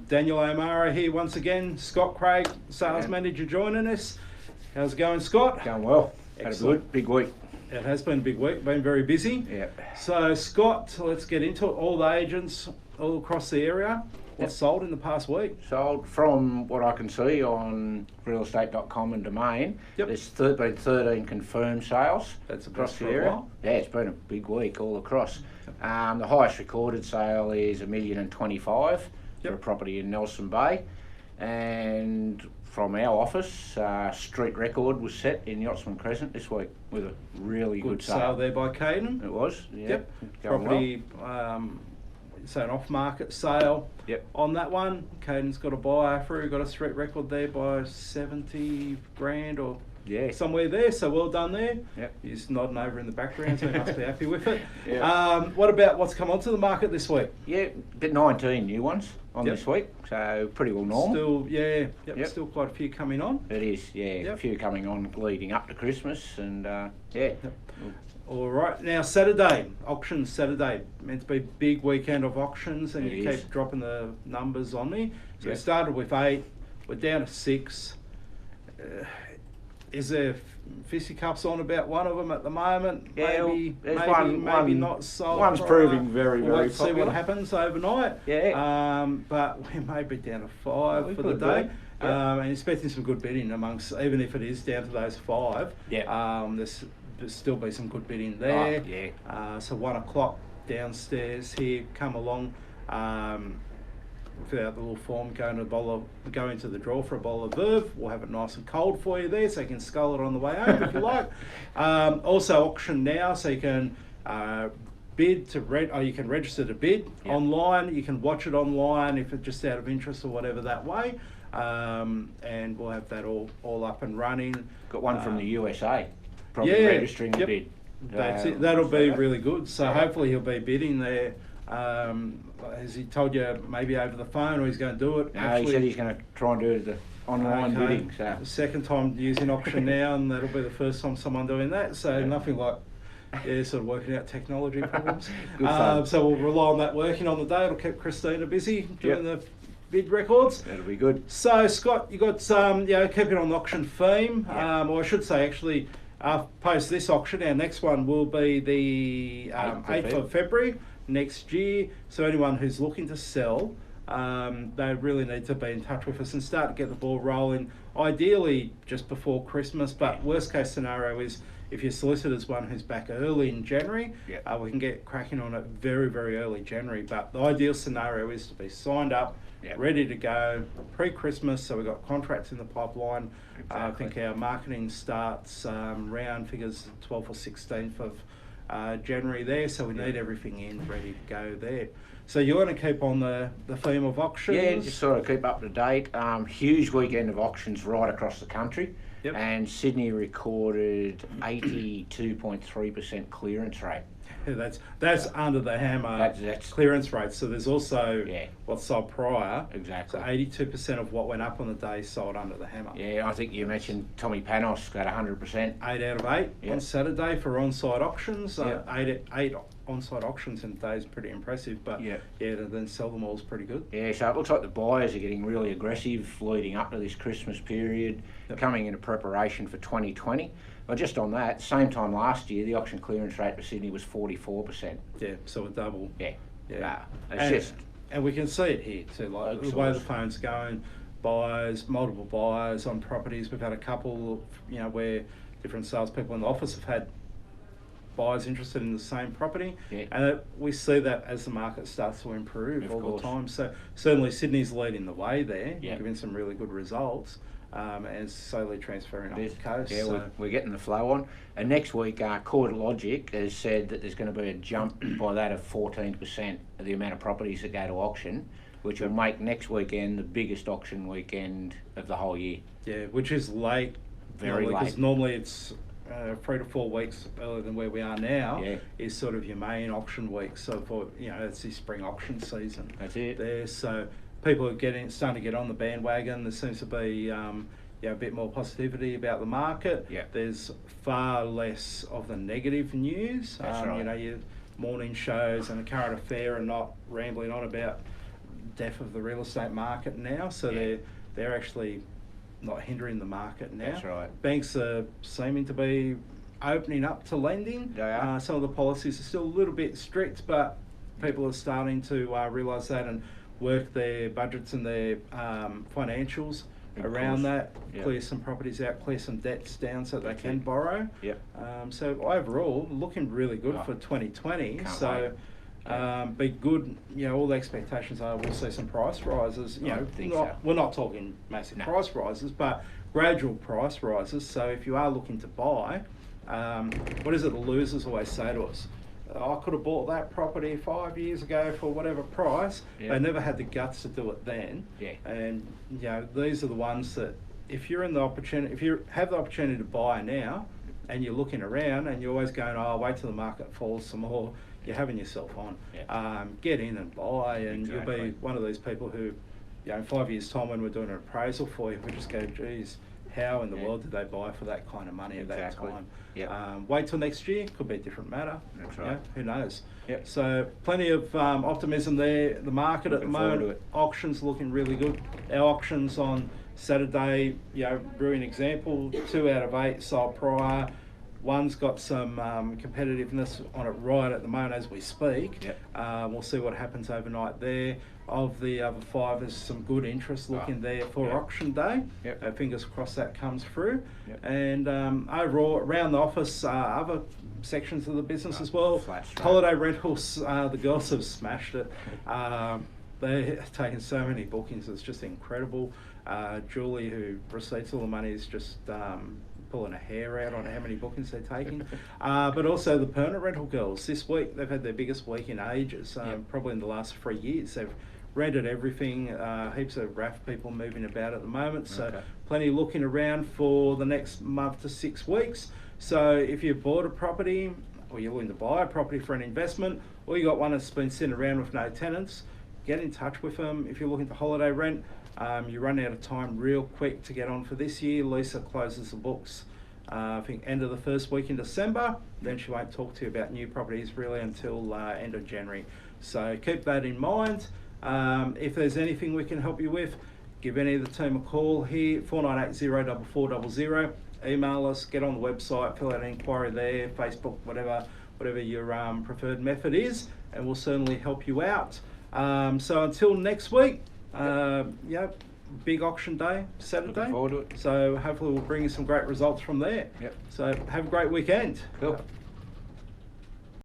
Daniel O'Mara here once again. Scott Craig, sales manager, joining us. How's it going, Scott? Going well. Excellent. Had a big week. It has been a big week, been very busy. Yeah. So, Scott, let's get into it. All the agents all across the area, what's sold in the past week? Sold from what I can see on realestate.com and Domain. Yep. There's been 13 confirmed sales That's across the for a area. while. Yeah, it's been a big week all across. The highest recorded sale is $1,025,000 Yep. for a property in Nelson Bay. And from our office, street record was set in Yachtsman Crescent this week with a really good sale there by Caden. It was, yeah. Yep. Going Property, so an off-market sale. Yep. On that one, Caden's got a buyer through, got a street record there by 70 grand or Yeah. somewhere there, so well done there. Yep. He's nodding over in the background, so he must be happy with it. Yeah. What about what's come onto the market this week? Yeah, got 19 new ones on Yep. this week, so pretty well normal. Still, yeah, Yep. still quite a few coming on. It is, yeah, Yep. a few coming on leading up to Christmas, and yeah. All right, now Saturday, auctions Saturday, meant to be a big weekend of auctions, and It you is. keep dropping the numbers on me. So we Yep. started with 8, we're down to 6. Is there fisticuffs on about one of them at the moment? Yeah, maybe, there's maybe one- not sold. one's prior. proving very, We'll very wait to see popular. what happens overnight. Yeah. But we may be down to 5 We for the could day. be, yeah. And expecting some good bidding amongst, even if it is down to those 5. Yeah. There's still be some good bidding there. Oh, yeah. So 1 o'clock downstairs here, come along. Fill out the little form, go into the drawer for a bottle of Verve. We'll have it nice and cold for you there, so you can scull it on the way home if you like. Also auction now, so you can bid to you can register to bid online. You can watch it online if it's just out of interest or whatever that way. And we'll have that all up and running. Got one from the USA, probably registering the bid. That's it. That'll be so- really good. So hopefully he'll be bidding there. Has he told you maybe over the phone, or he's going to do it? No, he said he's going to try and do the online Okay. bidding. So The second time using auction now, and that'll be the first time someone doing that. So nothing like, sort of working out technology problems. Good fun. So we'll rely on that working on the day. It'll keep Christina busy doing the bid records. that'll be good. So Scott, you got keeping on the auction theme, or I should say actually, post this auction, our next one will be the 8th of February next year. So anyone who's looking to sell, they really need to be in touch with us and start to get the ball rolling, ideally just before Christmas, but worst case scenario is if your solicitor's one who's back early in January, we can get cracking on it very, very early January. But the ideal scenario is to be signed up, ready to go pre-Christmas, so we've got contracts in the pipeline. I think our marketing starts round figures 12th or 16th of January there, so we need everything in, ready to go there. So you want to keep on the theme of auctions? Yeah, just sort of keep up to date. Huge weekend of auctions right across the country. Yep. And Sydney recorded 82.3% clearance rate. That's under the hammer That's clearance rate. So there's also Yeah. what's sold prior. Exactly. So 82% of what went up on the day sold under the hammer. Yeah, I think you mentioned Tommy Panos got 100%. 8 out of 8 Yeah. on Saturday for on-site auctions. Yeah. Eight on-site auctions in a day is pretty impressive, but Yeah. to then sell them all is pretty good. Yeah, so it looks like the buyers are getting really aggressive leading up to this Christmas period, coming into preparation for 2020. But just on that, same time last year, the auction clearance rate for Sydney was 44%. Yeah, so a double. Yeah. Yeah. It's And we can see it here too, like the way the phone's going, multiple buyers on properties. We've had a couple, where different salespeople in the office have had buyers interested in the same property, and we see that as the market starts to improve all the time. So certainly Sydney's leading the way there, giving some really good results, and slowly transferring up the coast. Yeah, so. we're getting the flow on. And next week, CoreLogic has said that there's going to be a jump by that of 14% of the amount of properties that go to auction, which will make next weekend the biggest auction weekend of the whole year. Yeah, which is late. Very late. Because normally it's 3 to 4 weeks earlier than where we are now. Is sort of your main auction week. So for it's the spring auction season. That's it. There, so people are starting to get on the bandwagon. There seems to be a bit more positivity about the market. There's far less of the negative news. That's right. Your morning shows and the current affair are not rambling on about death of the real estate market now, so they're actually not hindering the market now. That's right. Banks are seeming to be opening up to lending. They are. Some of the policies are still a little bit strict, but people are starting to realise that and work their budgets and their financials around that, clear some properties out, clear some debts down so they can borrow. Yep. So overall, looking really good for 2020. Can't so be good. You know, all the expectations are we'll see some price rises. You know, we're not talking massive price rises, but gradual price rises. So if you are looking to buy, what is it the losers always say to us? I could have bought that property 5 years ago for whatever price. They never had the guts to do it then. And you know, these are the ones that if you're in the opportunity, if you have the opportunity to buy now, and you're looking around and you're always going, oh, wait till the market falls some more, you're having yourself on. Get in and buy, and you'll be one of these people who, you know, in 5 years' time when we're doing an appraisal for you, we just go, geez, how in the world did they buy for that kind of money at that time? Wait till next year, could be a different matter. That's right. Who knows? So plenty of optimism there. The market at the moment, auctions looking really good. Our auctions on Saturday, you know, brilliant example, 2 out of 8 sold prior. One's got some competitiveness on it right at the moment as we speak. We'll see what happens overnight there. Of the other 5, there's some good interest looking there for auction day. Fingers crossed that comes through. And overall, around the office, other sections of the business as well. Holiday rentals, the girls have smashed it. They're taking so many bookings, it's just incredible. Julie, who receipts all the money, is just pulling a hair out on how many bookings they're taking. But also the permanent rental girls, this week they've had their biggest week in ages, probably in the last 3 years. They've rented everything, heaps of RAF people moving about at the moment, so plenty looking around for the next month to 6 weeks. So if you bought a property, or you're looking to buy a property for an investment, or you got one that's been sitting around with no tenants, get in touch with them. If you're looking to holiday rent, you run out of time real quick to get on for this year. Lisa closes the books, I think, end of the first week in December. Then she won't talk to you about new properties really until end of January. So keep that in mind. If there's anything we can help you with, give any of the team a call here, 4980 4400. Email us, get on the website, fill out an inquiry there, Facebook, whatever your preferred method is, and we'll certainly help you out. So until next week, big auction day, Saturday. Looking forward to it. So hopefully we'll bring you some great results from there. So have a great weekend. Cool.